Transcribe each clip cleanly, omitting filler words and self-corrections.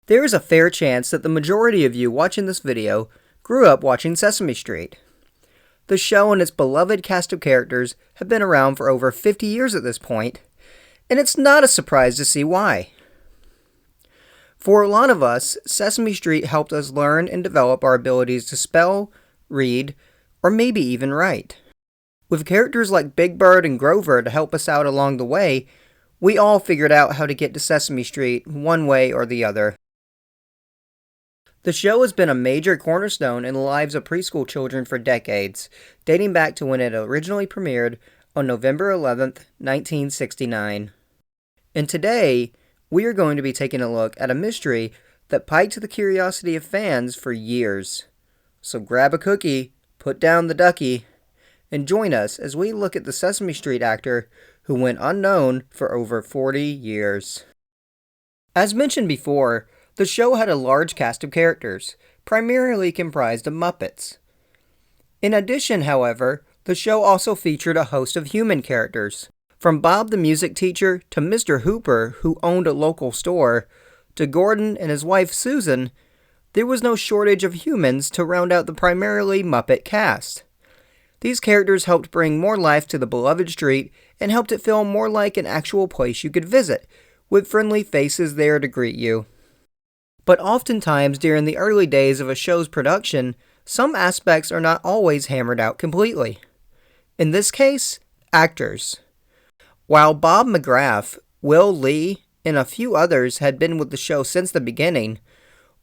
There is a fair chance that the majority of you watching this video grew up watching Sesame Street. The show and its beloved cast of characters have been around for over 50 years at this point, and it's not a surprise to see why. For a lot of us, Sesame Street helped us learn and develop our abilities to spell, read, or maybe even write. With characters like Big Bird and Grover to help us out along the way, we all figured out how to get to Sesame Street one way or the other. The show has been a major cornerstone in the lives of preschool children for decades, dating back to when it originally premiered on November 11th, 1969. And today, we are going to be taking a look at a mystery that piqued the curiosity of fans for years. So grab a cookie, put down the ducky, and join us as we look at the Sesame Street actor who went unknown for over 40 years. As mentioned before, the show had a large cast of characters, primarily comprised of Muppets. In addition, however, the show also featured a host of human characters. From Bob the music teacher to Mr. Hooper, who owned a local store, to Gordon and his wife Susan, there was no shortage of humans to round out the primarily Muppet cast. These characters helped bring more life to the beloved street and helped it feel more like an actual place you could visit, with friendly faces there to greet you. But oftentimes during the early days of a show's production, some aspects are not always hammered out completely. In this case, actors. While Bob McGrath, Will Lee, and a few others had been with the show since the beginning,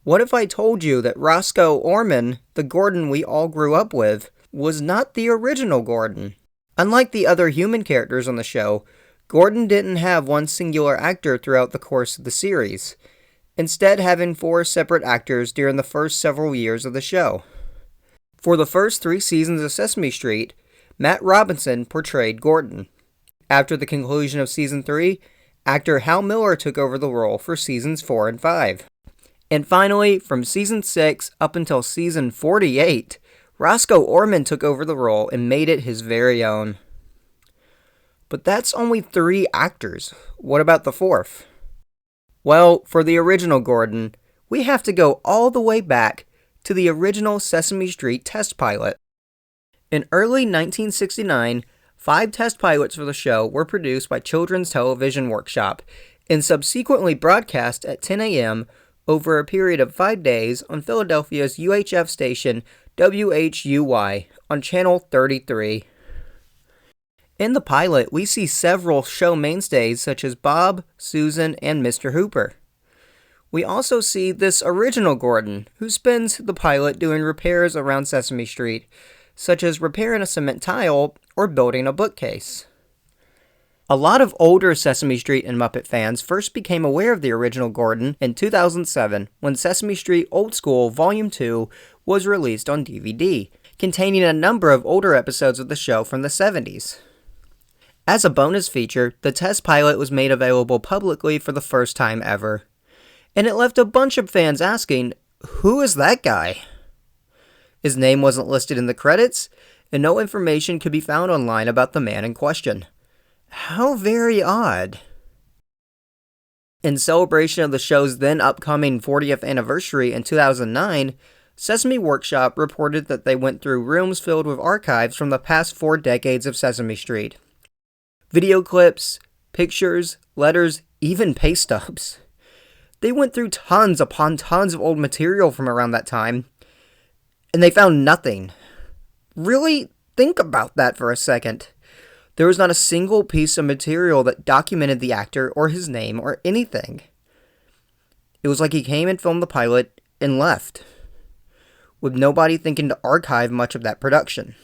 what if I told you that Roscoe Orman, the Gordon we all grew up with, was not the original Gordon? Unlike the other human characters on the show, Gordon didn't have one singular actor throughout the course of the series, instead having 4 separate actors during the first several years of the show. For the first 3 seasons of Sesame Street, Matt Robinson portrayed Gordon. After the conclusion of Season 3, actor Hal Miller took over the role for Seasons 4 and 5. And finally, from Season 6 up until Season 48, Roscoe Orman took over the role and made it his very own. But that's only 3 actors. What about the 4th? Well, for the original Gordon, we have to go all the way back to the original Sesame Street test pilot. In early 1969, 5 test pilots for the show were produced by Children's Television Workshop and subsequently broadcast at 10 a.m. over a period of 5 days on Philadelphia's UHF station WHUY on Channel 33. In the pilot, we see several show mainstays such as Bob, Susan, and Mr. Hooper. We also see this original Gordon, who spends the pilot doing repairs around Sesame Street, such as repairing a cement tile or building a bookcase. A lot of older Sesame Street and Muppet fans first became aware of the original Gordon in 2007 when Sesame Street Old School Volume 2 was released on DVD, containing a number of older episodes of the show from the 70s. As a bonus feature, the test pilot was made available publicly for the first time ever. And it left a bunch of fans asking, who is that guy? His name wasn't listed in the credits, and no information could be found online about the man in question. How very odd. In celebration of the show's then upcoming 40th anniversary in 2009, Sesame Workshop reported that they went through rooms filled with archives from the past 4 decades of Sesame Street. Video clips, pictures, letters, even pay stubs. They went through tons upon tons of old material from around that time, and they found nothing. Really think about that for a second. There was not a single piece of material that documented the actor or his name or anything. It was like he came and filmed the pilot and left, with nobody thinking to archive much of that production.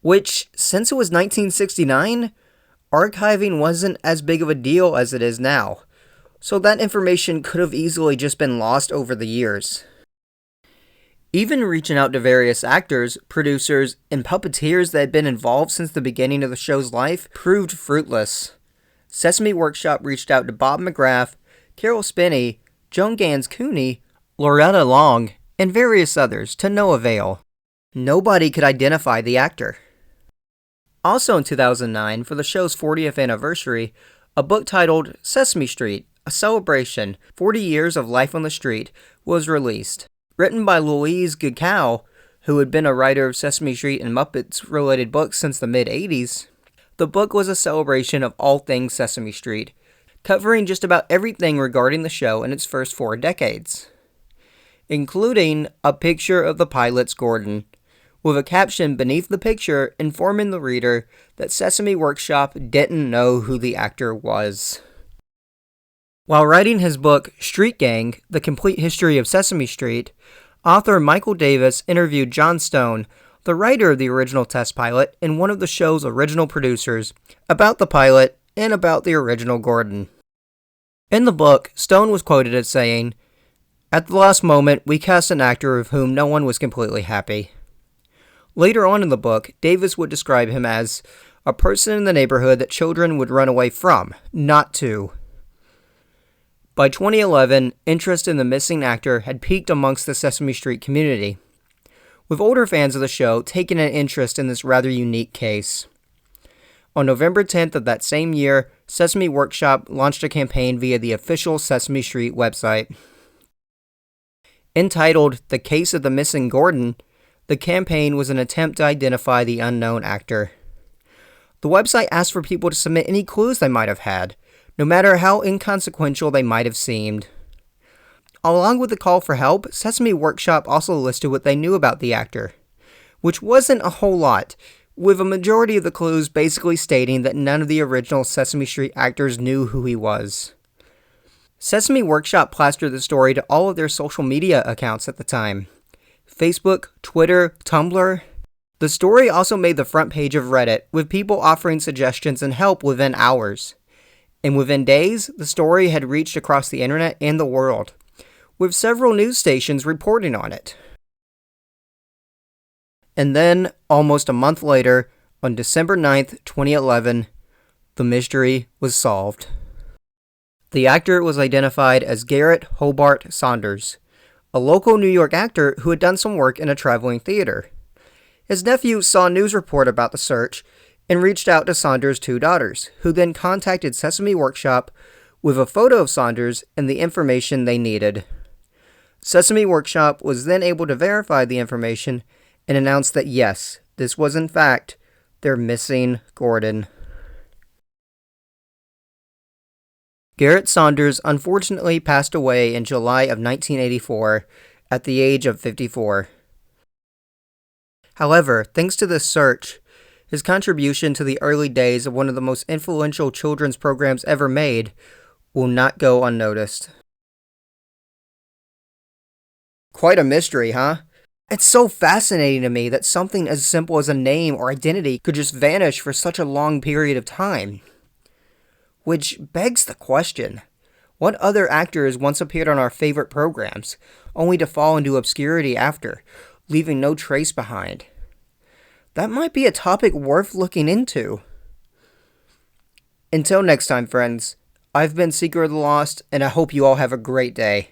Which, since it was 1969, archiving wasn't as big of a deal as it is now, so that information could have easily just been lost over the years. Even reaching out to various actors, producers, and puppeteers that had been involved since the beginning of the show's life proved fruitless. Sesame Workshop reached out to Bob McGrath, Carol Spinney, Joan Gans Cooney, Loretta Long, and various others to no avail. Nobody could identify the actor. Also in 2009, for the show's 40th anniversary, a book titled Sesame Street, a celebration, 40 Years of Life on the Street, was released. Written by Louise Gacau, who had been a writer of Sesame Street and Muppets-related books since the mid-80s, the book was a celebration of all things Sesame Street, covering just about everything regarding the show in its first 4 decades, including a picture of the pilot's Gordon, with a caption beneath the picture informing the reader that Sesame Workshop didn't know who the actor was. While writing his book, Street Gang, The Complete History of Sesame Street, author Michael Davis interviewed John Stone, the writer of the original test pilot and one of the show's original producers, about the pilot and about the original Gordon. In the book, Stone was quoted as saying, "At the last moment, we cast an actor of whom no one was completely happy." Later on in the book, Davis would describe him as a person in the neighborhood that children would run away from, not to. By 2011, interest in the missing actor had peaked amongst the Sesame Street community, with older fans of the show taking an interest in this rather unique case. On November 10th of that same year, Sesame Workshop launched a campaign via the official Sesame Street website. Entitled The Case of the Missing Gordon, the campaign was an attempt to identify the unknown actor. The website asked for people to submit any clues they might have had, no matter how inconsequential they might have seemed. Along with the call for help, Sesame Workshop also listed what they knew about the actor, which wasn't a whole lot, with a majority of the clues basically stating that none of the original Sesame Street actors knew who he was. Sesame Workshop plastered the story to all of their social media accounts at the time: Facebook, Twitter, Tumblr. The story also made the front page of Reddit, with people offering suggestions and help within hours. And within days, the story had reached across the internet and the world, with several news stations reporting on it. And then, almost a month later, on December 9th, 2011, the mystery was solved. The actor was identified as Garrett Hobart Saunders, a local New York actor who had done some work in a traveling theater. His nephew saw a news report about the search and reached out to Saunders' 2 daughters, who then contacted Sesame Workshop with a photo of Saunders and the information they needed. Sesame Workshop was then able to verify the information and announced that yes, this was in fact their missing Gordon. Garrett Saunders unfortunately passed away in July of 1984 at the age of 54. However, thanks to this search, his contribution to the early days of one of the most influential children's programs ever made will not go unnoticed. Quite a mystery, huh? It's so fascinating to me that something as simple as a name or identity could just vanish for such a long period of time. Which begs the question, what other actors once appeared on our favorite programs, only to fall into obscurity after, leaving no trace behind? That might be a topic worth looking into. Until next time, friends, I've been Seeker of the Lost, and I hope you all have a great day.